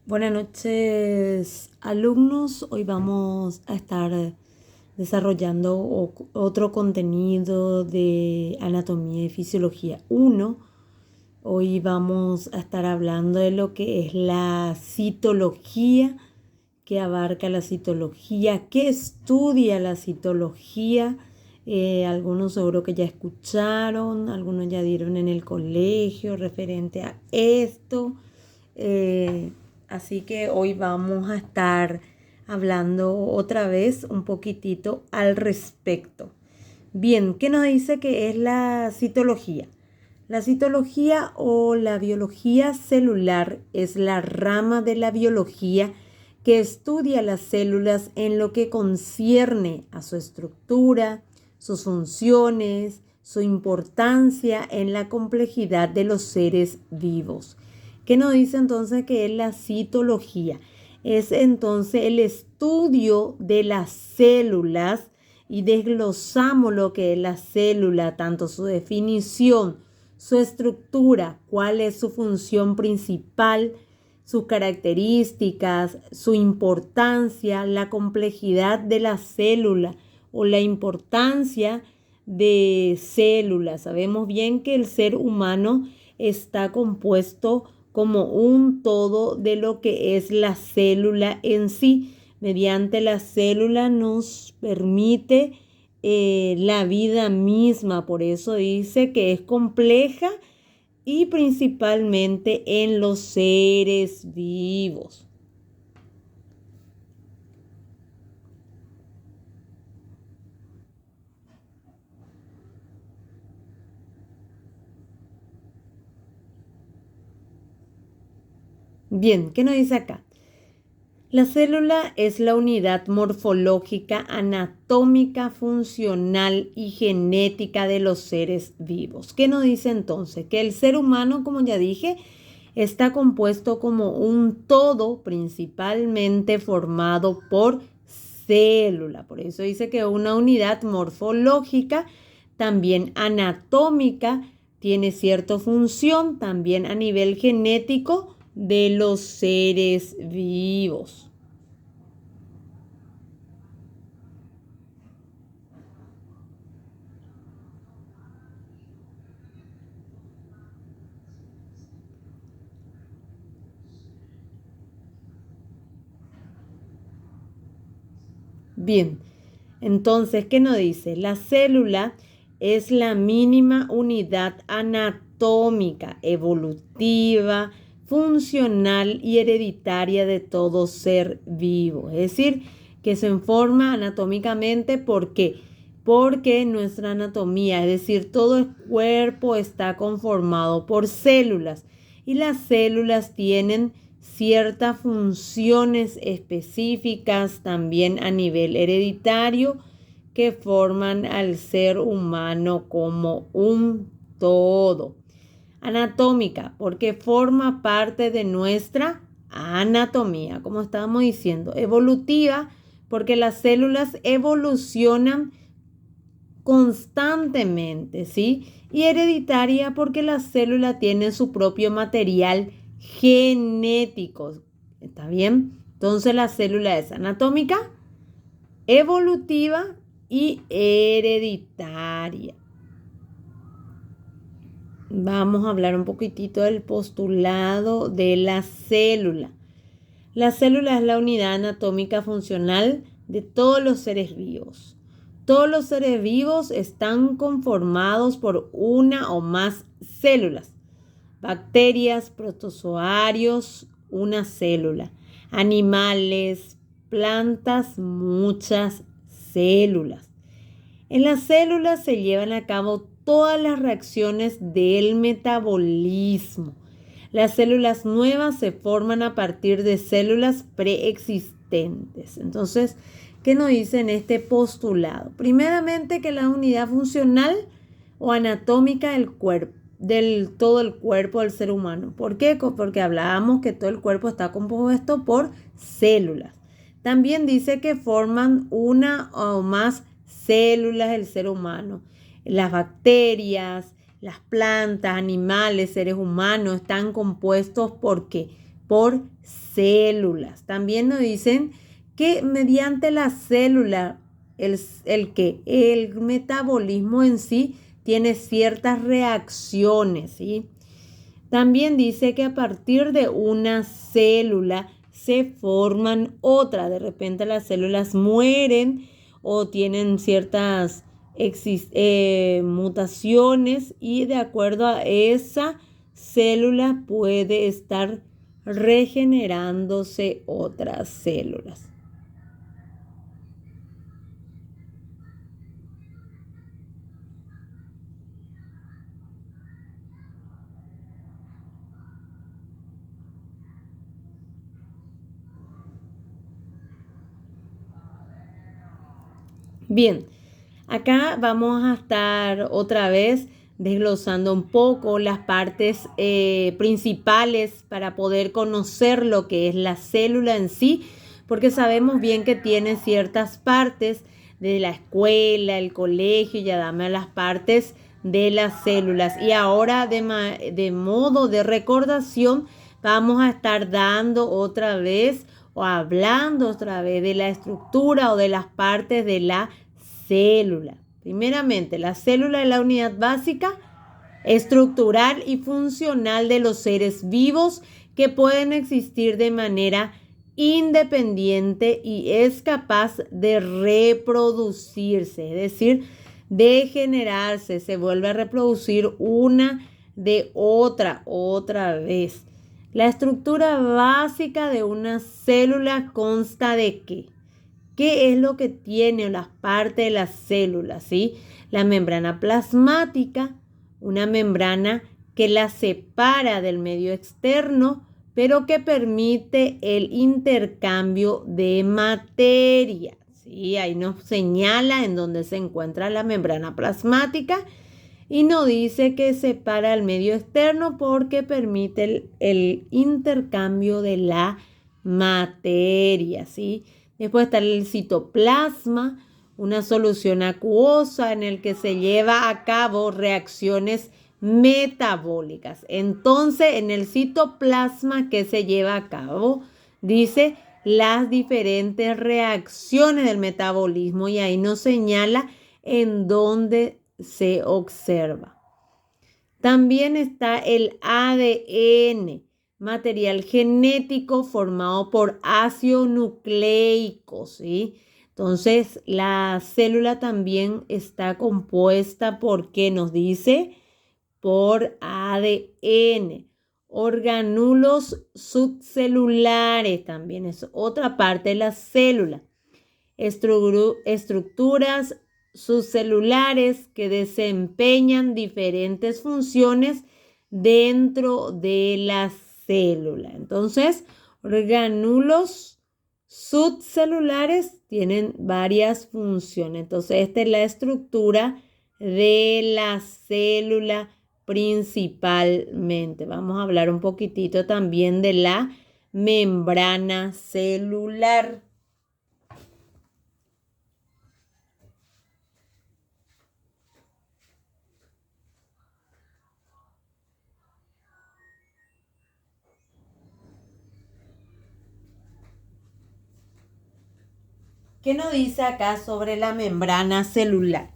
Buenas noches, alumnos. Hoy vamos a estar desarrollando otro contenido de Anatomía y Fisiología 1. Hoy vamos a estar hablando de lo que es la citología, que abarca la citología, qué estudia la citología. Algunos seguro que ya escucharon, algunos ya dieron en el colegio referente a esto. Así que hoy vamos a estar hablando otra vez un poquitito al respecto. Bien, ¿qué nos dice que es la citología? La citología o la biología celular es la rama de la biología que estudia las células en lo que concierne a su estructura, sus funciones, su importancia en la complejidad de los seres vivos. ¿Qué nos dice entonces que es la citología? Es entonces el estudio de las células y desglosamos lo que es la célula, tanto su definición, su estructura, cuál es su función principal, sus características, su importancia, la complejidad de la célula o la importancia de células. Sabemos bien que el ser humano está compuesto como un todo de lo que es la célula en sí. Mediante la célula nos permite la vida misma, por eso dice que es compleja y principalmente en los seres vivos. Bien, ¿qué nos dice acá? La célula es la unidad morfológica, anatómica, funcional y genética de los seres vivos. ¿Qué nos dice entonces? Que el ser humano, como ya dije, está compuesto como un todo principalmente formado por célula. Por eso dice que una unidad morfológica, también anatómica, tiene cierta función, también a nivel genético de los seres vivos. Bien, entonces, ¿qué nos dice? La célula es la mínima unidad anatómica, evolutiva, funcional y hereditaria de todo ser vivo. Es decir, que se forma anatómicamente porque nuestra anatomía, es decir, todo el cuerpo está conformado por células y las células tienen ciertas funciones específicas también a nivel hereditario que forman al ser humano como un todo. Anatómica, porque forma parte de nuestra anatomía, como estábamos diciendo. Evolutiva, porque las células evolucionan constantemente, ¿sí? Y hereditaria, porque la célula tiene su propio material genético. ¿Está bien? Entonces la célula es anatómica, evolutiva y hereditaria. Vamos a hablar un poquitito del postulado de la célula. La célula es la unidad anatómica funcional de todos los seres vivos. Todos los seres vivos están conformados por una o más células. Bacterias, protozoarios, una célula. Animales, plantas, muchas células. En las células se llevan a cabo todas las reacciones del metabolismo. Las células nuevas se forman a partir de células preexistentes. Entonces, ¿qué nos dice en este postulado? Primeramente, que la unidad funcional o anatómica del todo el cuerpo del ser humano. ¿Por qué? Porque hablábamos que todo el cuerpo está compuesto por células. También dice que forman una o más células del ser humano. Las bacterias, las plantas, animales, seres humanos están compuestos ¿por qué? por células. También nos dicen que mediante la célula, el metabolismo en sí tiene ciertas reacciones, ¿sí? También dice que a partir de una célula se forman otras. De repente las células mueren o tienen ciertas mutaciones y de acuerdo a esa célula puede estar regenerándose otras células. Bien, acá vamos a estar otra vez desglosando un poco las partes principales para poder conocer lo que es la célula en sí, porque sabemos bien que tiene ciertas partes de la escuela, el colegio, ya dame las partes de las células. Y ahora de modo de recordación vamos a estar dando otra vez o hablando otra vez de la estructura o de las partes de la célula. Primeramente, la célula es la unidad básica, estructural y funcional de los seres vivos que pueden existir de manera independiente y es capaz de reproducirse, es decir, de generarse, se vuelve a reproducir una de otra vez. La estructura básica de una célula consta de ¿qué? ¿Qué es lo que tiene las partes de las células? ¿Sí? La membrana plasmática, una membrana que la separa del medio externo, pero que permite el intercambio de materia. ¿Sí? Ahí nos señala en dónde se encuentra la membrana plasmática y nos dice que separa el medio externo porque permite el intercambio de la materia, ¿sí? Después está el citoplasma, una solución acuosa en el que se lleva a cabo reacciones metabólicas. Entonces, en el citoplasma, ¿qué se lleva a cabo? Dice las diferentes reacciones del metabolismo y ahí nos señala en dónde se observa. También está el ADN, material genético formado por ácidos nucleicos, ¿sí? Entonces, la célula también está compuesta por, ¿qué nos dice? Por ADN. Organulos subcelulares también es otra parte de la célula. Estructuras subcelulares que desempeñan diferentes funciones dentro de la célula. Entonces, organulos subcelulares tienen varias funciones. Entonces, esta es la estructura de la célula principalmente. Vamos a hablar un poquitito también de la membrana celular. ¿Qué nos dice acá sobre la membrana celular?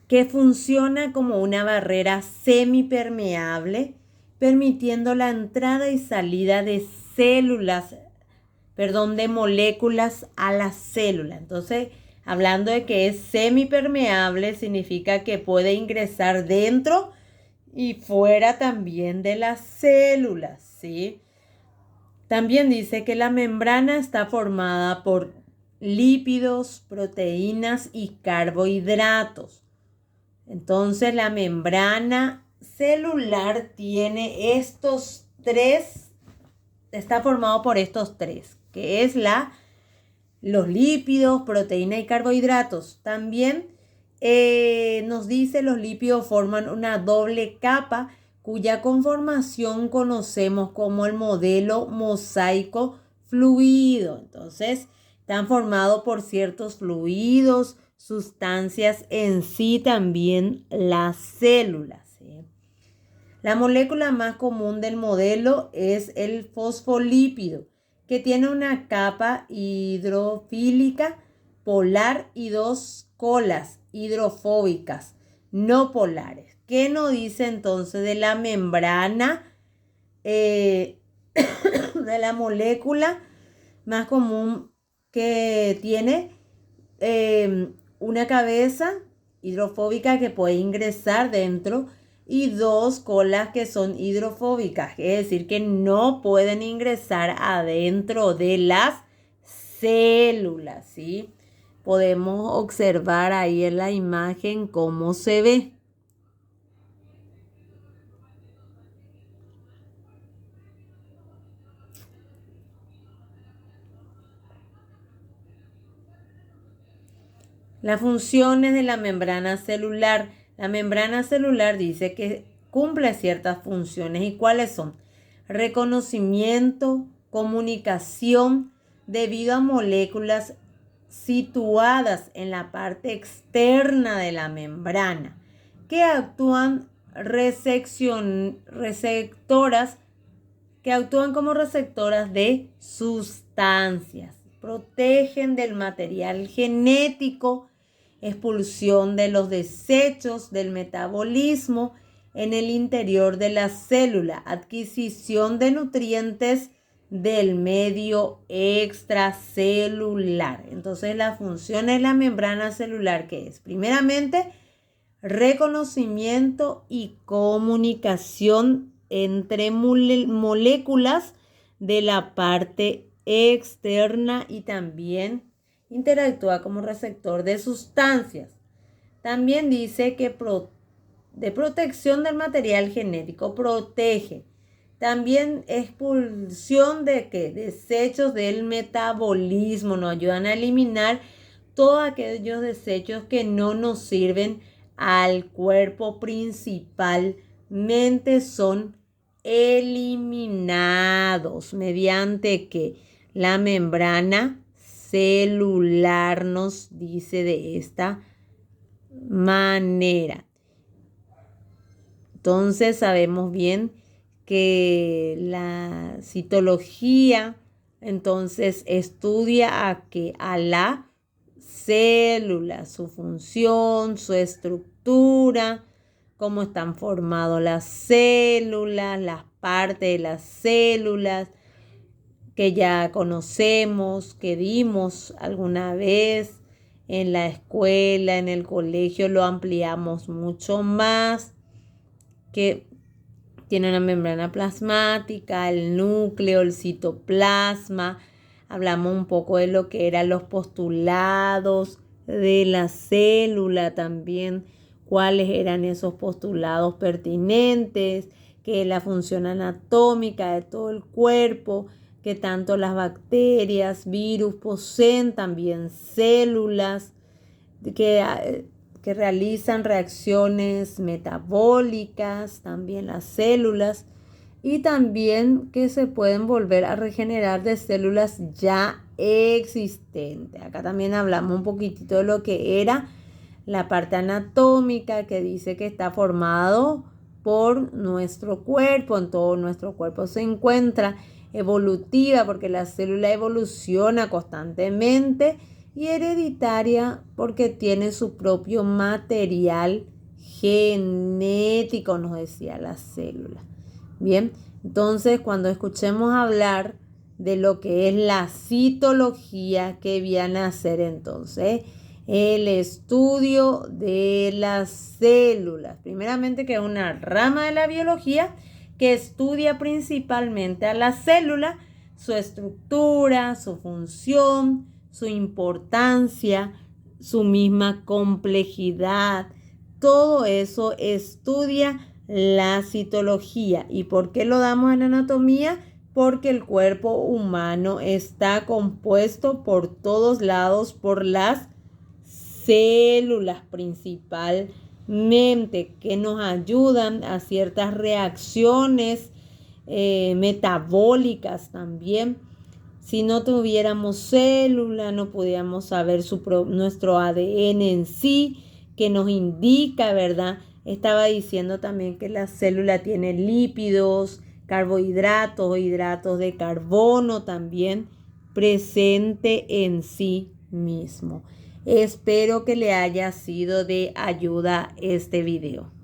Que funciona como una barrera semipermeable, permitiendo la entrada y salida de de moléculas a la célula. Entonces, hablando de que es semipermeable, significa que puede ingresar dentro y fuera también de las células, ¿sí? También dice que la membrana está formada por lípidos, proteínas y carbohidratos. Entonces la membrana celular tiene está formado por estos tres, que es los lípidos, proteínas y carbohidratos. También nos dice los lípidos forman una doble capa cuya conformación conocemos como el modelo mosaico fluido. Entonces, están formados por ciertos fluidos, sustancias en sí también las células, ¿sí? La molécula más común del modelo es el fosfolípido, que tiene una capa hidrofílica polar y dos colas hidrofóbicas no polares. ¿Qué nos dice entonces de la membrana de la molécula más común que tiene una cabeza hidrofóbica que puede ingresar dentro y dos colas que son hidrofóbicas, es decir, que no pueden ingresar adentro de las células, ¿sí? Podemos observar ahí en la imagen cómo se ve. Las funciones de la membrana celular. La membrana celular dice que cumple ciertas funciones. ¿Y cuáles son? Reconocimiento, comunicación, debido a moléculas situadas en la parte externa de la membrana que actúan receptoras, que actúan como receptoras de sustancias, protegen del material genético, expulsión de los desechos del metabolismo en el interior de la célula, adquisición de nutrientes del medio extracelular. Entonces, la función de la membrana celular, ¿qué es? Primeramente, reconocimiento y comunicación entre moléculas de la parte externa y también interactúa como receptor de sustancias. También dice que de protección del material genético, protege. También expulsión de ¿qué? Desechos del metabolismo, nos ayudan a eliminar todos aquellos desechos que no nos sirven al cuerpo, principalmente son eliminados mediante que la membrana celular, nos dice de esta manera. Entonces sabemos bien que la citología entonces estudia a la célula, su función, su estructura, cómo están formadas las células, las partes de las células que ya conocemos, que vimos alguna vez en la escuela, en el colegio, lo ampliamos mucho más, que tiene una membrana plasmática, el núcleo, el citoplasma. Hablamos un poco de lo que eran los postulados de la célula también, cuáles eran esos postulados pertinentes, que es la función anatómica de todo el cuerpo, que tanto las bacterias, virus poseen también células que realizan reacciones metabólicas, también las células, y también que se pueden volver a regenerar de células ya existentes. Acá también hablamos un poquitito de lo que era la parte anatómica, que dice que está formado por nuestro cuerpo, en todo nuestro cuerpo se encuentra, evolutiva porque la célula evoluciona constantemente, y hereditaria porque tiene su propio material genético, nos decía la célula. Bien, entonces cuando escuchemos hablar de lo que es la citología, ¿qué viene a hacer entonces? El estudio de las células. Primeramente, que es una rama de la biología que estudia principalmente a la célula, su estructura, su función, su importancia, su misma complejidad. Todo eso estudia la citología. ¿Y por qué lo damos en anatomía? Porque el cuerpo humano está compuesto por todos lados por las células principalmente, que nos ayudan a ciertas reacciones metabólicas también. Si no tuviéramos célula, no podíamos saber nuestro ADN en sí, que nos indica, ¿verdad?, estaba diciendo también que la célula tiene lípidos, carbohidratos, hidratos de carbono también presente en sí mismo. Espero que le haya sido de ayuda este video.